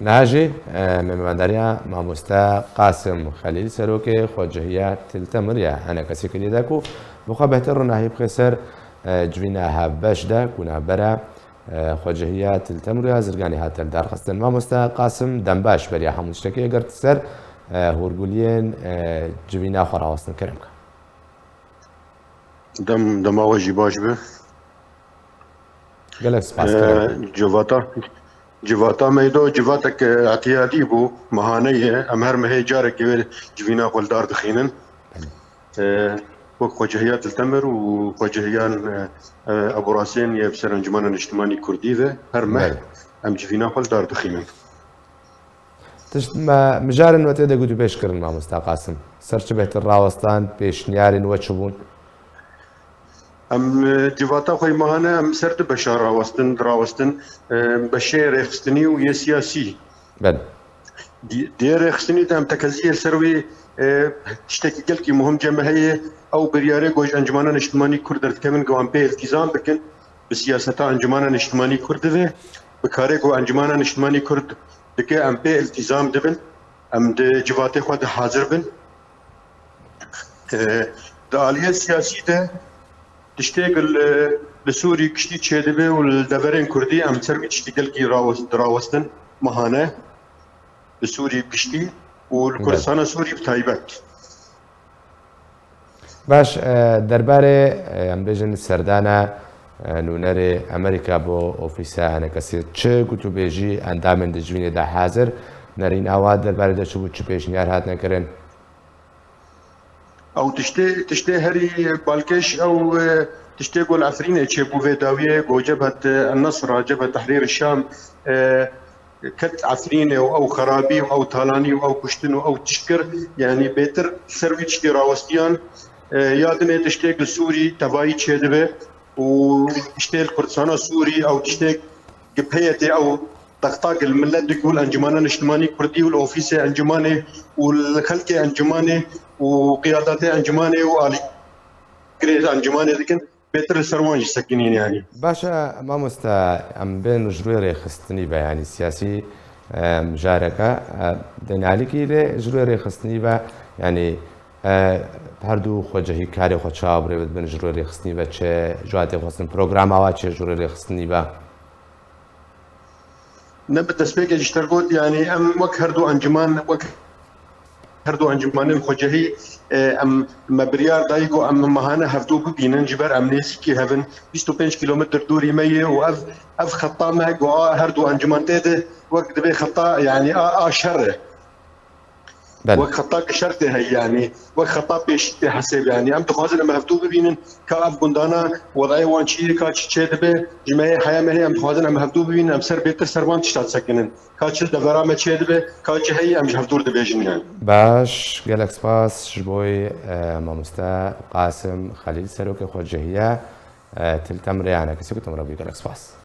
ناجي من مداريا ماموستا قاسم خليل سروكي خوجهية تلتمريا أنا كسي كليداكو بخوا بهتر ناهي بخسر جويناها باشدا كنا برا خوجهية تلتمريا زرقاني هاتل دار خستن ماموستا قاسم دنباش بريا حموشتكي قرت سر هورقولين جوينا خراوستن كرمك دم آواجی باش به قالك سباس كرمك جواتا میدو جواتک اعتیادی بو مهانیه امهر مهی جارك جوینا قلدار دخینن وك خواجهيات التمر وخواجهيان ابو راسين يبسر انجمان الاجتماعي كردي ذا هرمه ام جوینا قلدار دخینن تشت ما مجارن وتيدا قلتو بيش كرن مع قاسم سرچ بهتر راوستان بيش نيارن وچبون ام جواتا خوي مهانه ام سرت بشار راوستن بشير خستني ويا سياسي بل دير خستني تام تكزيه سروي تشتكي قلكي مهم جمع هي او برياري جوج انجمان الاجتماعي كرد كمان قوام به التزام بكن بسياسة انجمان الاجتماعي كرد ذا بكاري جو انجمان الاجتماعي كرد دكي ام به التزام دبن ام جواتي خود حاضر بن الآلية السياسية ده تشتغل لسوري كشتي تشيدبه والدبرين كردي ام تسوي تشتغل كي راوستن مهانه لسوري كشتي والكردستان سوري بتايبت باش درباره ام بيجن سردانا نونر امريكا بو اوفيسا انا كسي چه قلتو بيجي اندامن دجوينه دا حاضر نرين اواد درباره دا شبو چه بيشنيار هات نكرن او تشتي هري بالكش او تشتي قول عفرين تشيبو في داويه جبهه النصر جبهه تحرير الشام كت عفرين او خرابي او طالاني او كشتن او تشكر يعني بيتر سروي تشتي راوستيان يادنه تشتي سوري تباي تشيدبه وتشتي الكردستان سوري او تشتي جبهه او تقطاق الملة يقول انجمان الاجتماعي كردي والاوفيس انجماني والخلق انجماني وقيادات انجماني والي كريز انجماني لكن بيتر السروانج سكنين يعني باشا ما مستا ام بين جرويري خستني با يعني سياسي مجاركة دنالكي لي جرويري خستني با يعني هردو خوجهي كاري خو چابري بن جرويري خستني با چه جواتي خستن پروگرام اوا چه جرويري خستني با نبت تسبيق اشترقوت يعني ام وك هردو انجمان خوجهي ام مبريار دايقو ام مهانه هفدو ببينن جبر ام نيسكي هفن 25 كيلومتر دوري مية واف خطا ما جو هردو انجمان تيده وقت دبي خطا يعني شره وقت خطا شرطه هي يعني وقت خطا بيش حسب يعني ام تخازن لما هفتو ببينن كاف قندانا وضعي وانشي كاتش تشدبه جمعيه حياه مهي ام تخازن لما هفتو ببينن ام سر بيتر سربان تشتات سكنن كاتش دفرامه تشدبه كاتش هي ام هفتور دبيجن يعني باش قالك سباس شبوي ماموستا قاسم خليل سروكي خوجهية تلتمري انا كسي كنت مربي قالك سباس